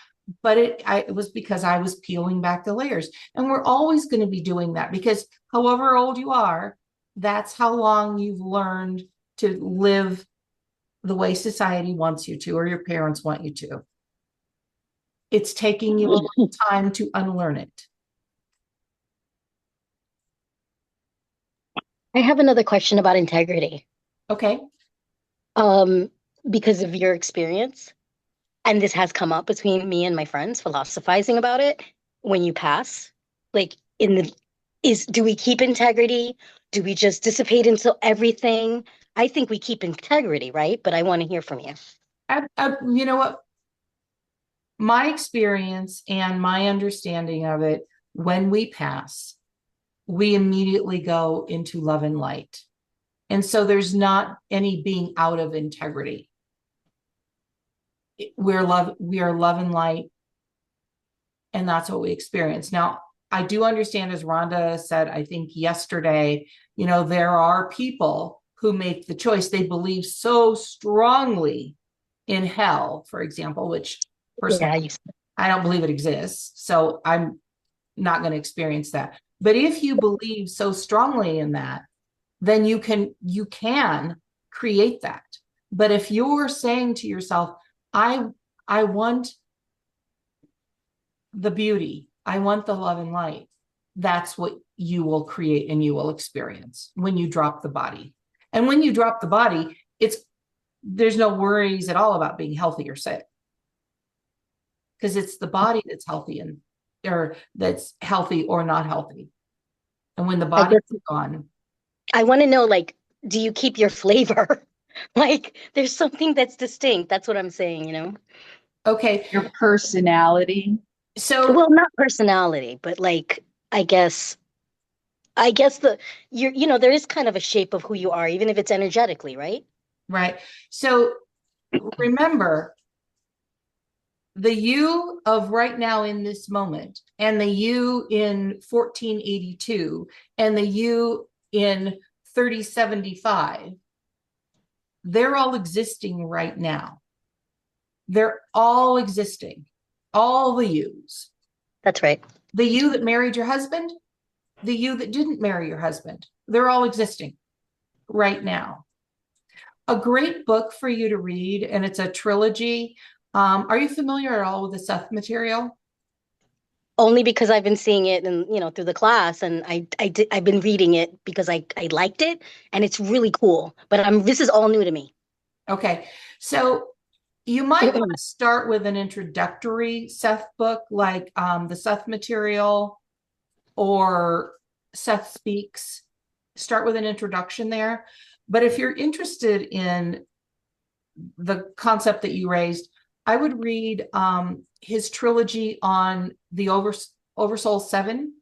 But it was because I was peeling back the layers. And we're always going to be doing that, because however old you are, that's how long you've learned to live the way society wants you to, or your parents want you to. It's taking you a little time to unlearn it. I have another question about integrity. Okay. Because of your experience, and this has come up between me and my friends philosophizing about it. When you pass, like do we keep integrity? Do we just dissipate into everything? I think we keep integrity, right? But I want to hear from you. You know what? My experience and my understanding of it, when we pass, we immediately go into love and light. And so there's not any being out of integrity. We are love and light. And that's what we experience. Now, I do understand, as Rhonda said, I think yesterday, there are people who make the choice. They believe so strongly in hell, for example, which personally, I don't believe it exists. So I'm not going to experience that. But if you believe so strongly in that, then you can create that. But if you're saying to yourself, I want the beauty. I want the love and light. That's what you will create and you will experience when you drop the body. And when you drop the body, there's no worries at all about being healthy or sick. Because it's the body that's healthy or that's healthy or not healthy. And when the body is gone. I want to know, like, do you keep your flavor? Like, there's something that's distinct. That's what I'm saying, you know? Okay. Your personality. So, Well, not personality, but like, I guess there is kind of a shape of who you are, even if it's energetically, right? right. So remember, the you of right now in this moment, and the you in 1482, and the you in 3075, they're all existing right now. They're all existing, all the yous. That's right. The you that married your husband, the you that didn't marry your husband, they're all existing right now. A great book for you to read, and it's a trilogy. Are you familiar at all with the Seth material? Only because I've been seeing it and through the class, and I've been reading it because I liked it, and it's really cool. But this is all new to me. Okay, so you might want to start with an introductory Seth book, like the Seth material or Seth Speaks. Start with an introduction there. But if you're interested in the concept that you raised, I would read his trilogy on the Oversoul 7.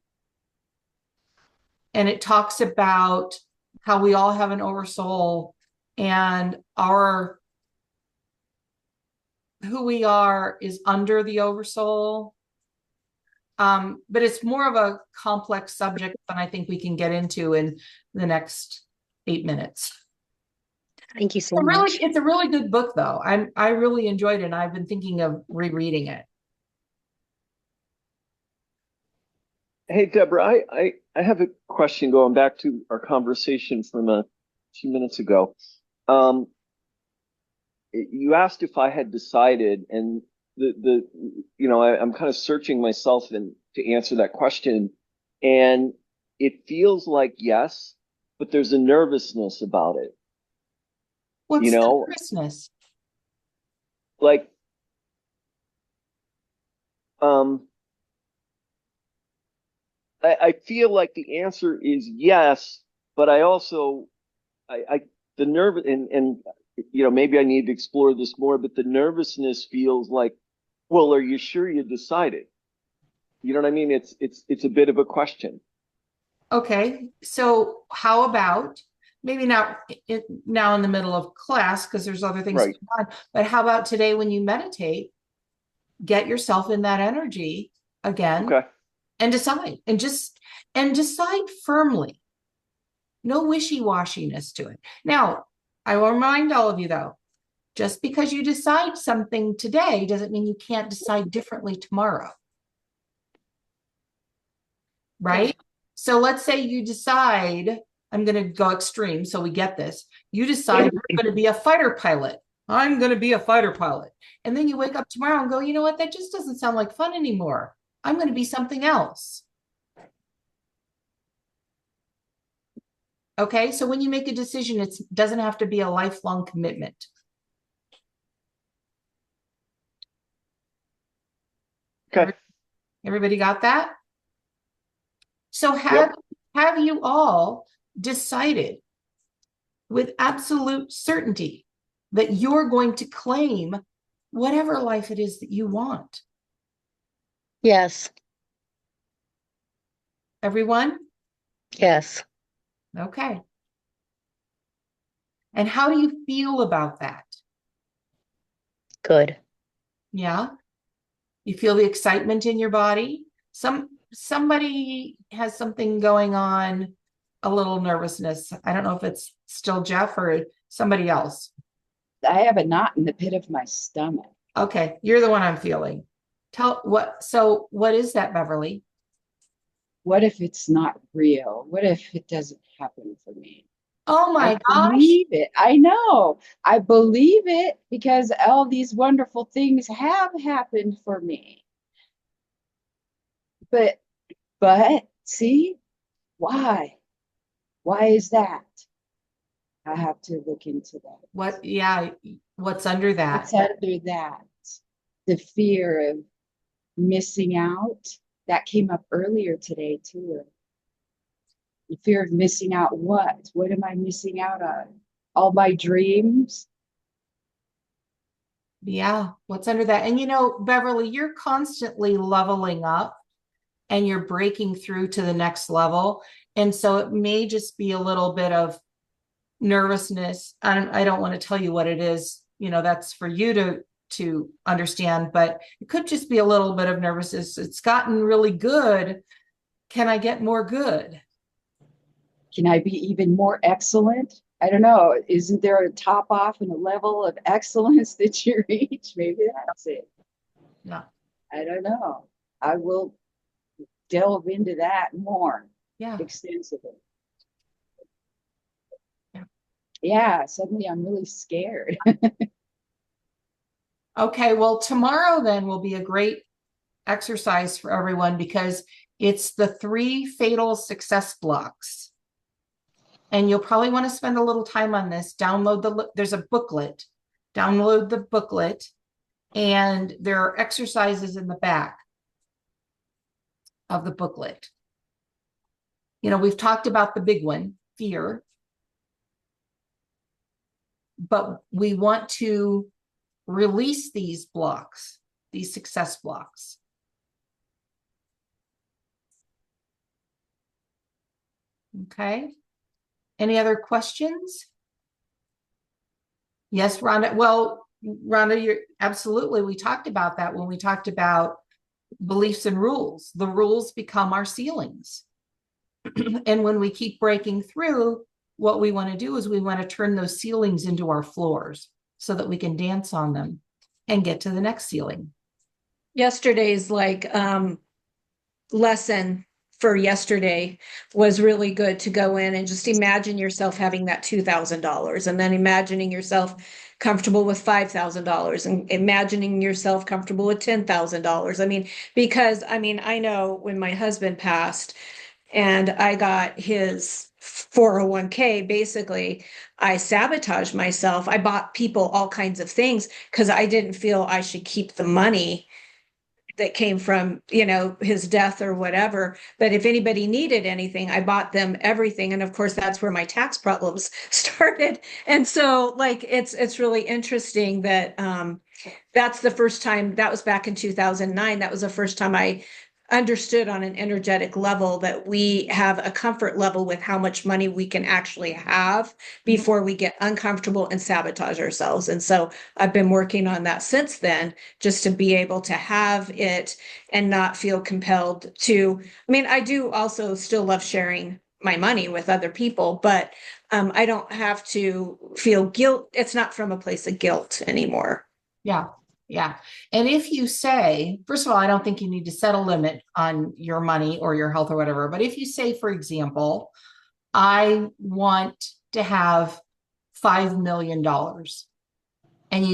And it talks about how we all have an oversoul and who we are is under the oversoul. But it's more of a complex subject than I think we can get into in the next 8 minutes. Thank you so much. It's a really good book, though. I really enjoyed it, and I've been thinking of rereading it. Hey, Deborah, I have a question going back to our conversation from a few minutes ago. You asked if I had decided, and I'm kind of searching myself to answer that question, and it feels like yes, but there's a nervousness about it. What's the nervousness? Like, I feel like the answer is yes, but I also, the nerve, and maybe I need to explore this more, but the nervousness feels like, well, are you sure you decided? You know what I mean? It's a bit of a question. Okay, so how about maybe now in the middle of class, because there's other things going on, but how about today when you meditate, get yourself in that energy again, and decide, and decide firmly. No wishy-washiness to it. Now, I will remind all of you though, just because you decide something today doesn't mean you can't decide differently tomorrow. Right? So let's say you decide, I'm going to go extreme so we get this. You decide you're going to be a fighter pilot. I'm going to be a fighter pilot. And then you wake up tomorrow and go, you know what? That just doesn't sound like fun anymore. I'm going to be something else. Okay, so when you make a decision, it doesn't have to be a lifelong commitment. Okay. Everybody got that? So have you all decided with absolute certainty that you're going to claim whatever life it is that you want? Yes. Everyone? Yes. Okay. And how do you feel about that? Good. Yeah. You feel the excitement in your body? Somebody has something going on, a little nervousness. I don't know if it's still Jeff or somebody else. I have a knot in the pit of my stomach. Okay, you're the one I'm feeling. So what is that, Beverly? What if it's not real? What if it doesn't happen for me? Oh my gosh. I believe it. I know. I believe it because all these wonderful things have happened for me. But see, why? Why is that? I have to look into that. What, yeah, what's under that? What's under that? The fear of missing out. That came up earlier today too. The fear of missing out what? What am I missing out on? All my dreams? Yeah, what's under that? And you know, Beverly, you're constantly leveling up and you're breaking through to the next level. And so it may just be a little bit of nervousness. I don't want to tell you what it is, you know, that's for you to understand, but it could just be a little bit of nervousness. It's gotten really good. Can I get more good? Can I be even more excellent? I don't know. Isn't there a top off and a level of excellence that you reach? Maybe that's it. No. I don't know. I will delve into that more Yeah. extensively. Yeah. Yeah, suddenly I'm really scared. Okay, well, tomorrow then will be a great exercise for everyone because it's the 3 fatal success blocks. And you'll probably want to spend a little time on this. There's a booklet. Download the booklet, and there are exercises in the back of the booklet. You know, we've talked about the big one, fear, but we want to release these blocks, these success blocks. Okay. Any other questions? Yes, Rhonda. Well, Rhonda, you're absolutely. We talked about that when we talked about beliefs and rules. The rules become our ceilings. And when we keep breaking through, what we want to do is we want to turn those ceilings into our floors so that we can dance on them and get to the next ceiling. Yesterday's lesson for yesterday was really good to go in and just imagine yourself having that $2,000 and then imagining yourself comfortable with $5,000 and imagining yourself comfortable with $10,000. I mean, because I know when my husband passed and I got his 401k, basically, I sabotaged myself. I bought people all kinds of things because I didn't feel I should keep the money that came from, you know, his death or whatever. But if anybody needed anything, I bought them everything. And of course, that's where my tax problems started. And so like, it's really interesting that that's the first time, that was back in 2009. That was the first time I understood on an energetic level that we have a comfort level with how much money we can actually have before we get uncomfortable and sabotage ourselves. And so I've been working on that since then, just to be able to have it and not feel compelled to. I mean, I do also still love sharing my money with other people, but I don't have to feel guilt. It's not from a place of guilt anymore. Yeah. Yeah. And if you say, first of all, I don't think you need to set a limit on your money or your health or whatever. But if you say, for example, I want to have $5 million and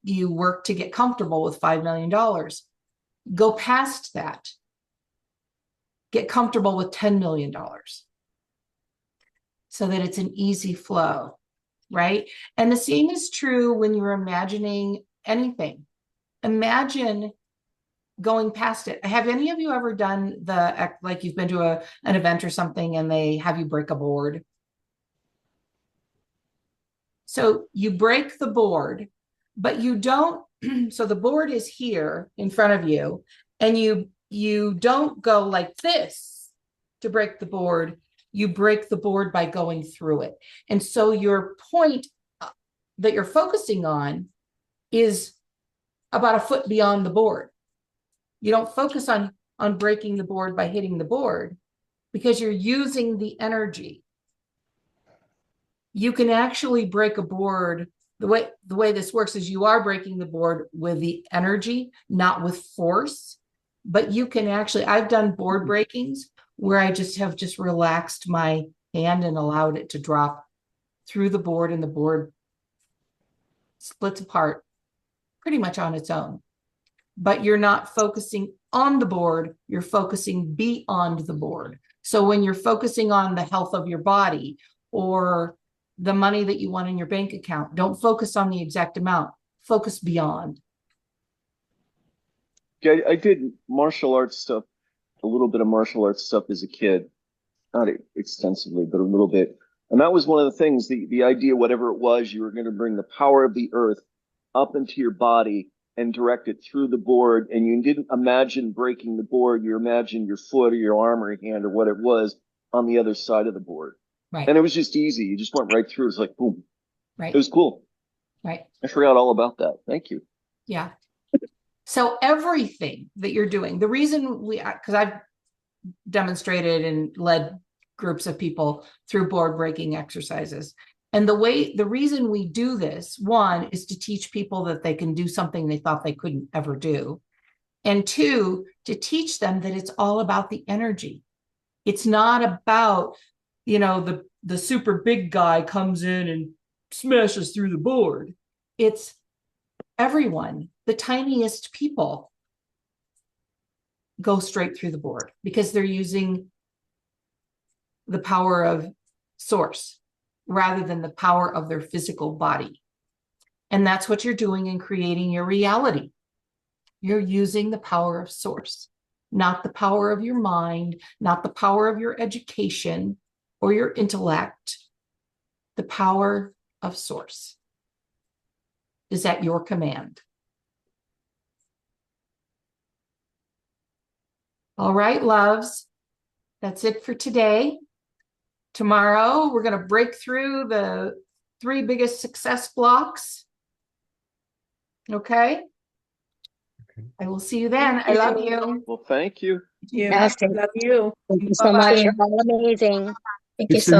you work to get comfortable with $5 million, go past that, get comfortable with $10 million so that it's an easy flow, right? And the same is true when you're imagining anything. Imagine going past it. Have any of you ever done like you've been to an event or something and they have you break a board? So you break the board, but you don't, so the board is here in front of you and you don't go like this to break the board. You break the board by going through it. And so your point that you're focusing on is about a foot beyond the board. You don't focus on breaking the board by hitting the board because you're using the energy. You can actually break a board. The way this works is you are breaking the board with the energy, not with force. But you can actually, I've done board breakings where I have relaxed my hand and allowed it to drop through the board and the board splits apart pretty much on its own, but you're not focusing on the board, you're focusing beyond the board. So when you're focusing on the health of your body or the money that you want in your bank account, don't focus on the exact amount, focus beyond. Yeah, I did martial arts stuff, a little bit of martial arts stuff as a kid, not extensively, but a little bit. And that was one of the things, the idea, whatever it was, you were going to bring the power of the earth up into your body and direct it through the board. And you didn't imagine breaking the board. You imagined your foot or your arm or your hand or what it was on the other side of the board. Right. And it was just easy. You just went right through. It was like, boom. Right. It was cool. Right. I forgot all about that. Thank you. Yeah. So everything that you're doing, the reason because I've demonstrated and led groups of people through board breaking exercises. And the reason we do this, one, is to teach people that they can do something they thought they couldn't ever do. And two, to teach them that it's all about the energy. It's not about, the super big guy comes in and smashes through the board. It's everyone, the tiniest people go straight through the board because they're using the power of source rather than the power of their physical body. And that's what you're doing in creating your reality. You're using the power of source, not the power of your mind, not the power of your education or your intellect. The power of source is at your command. All right, loves, that's it for today. Tomorrow, we're going to break through the 3 biggest success blocks. Okay? I will see you then. I love you. Well, thank you. Yeah, Yes, love you. thank you so much. You're all amazing. Thank you It's so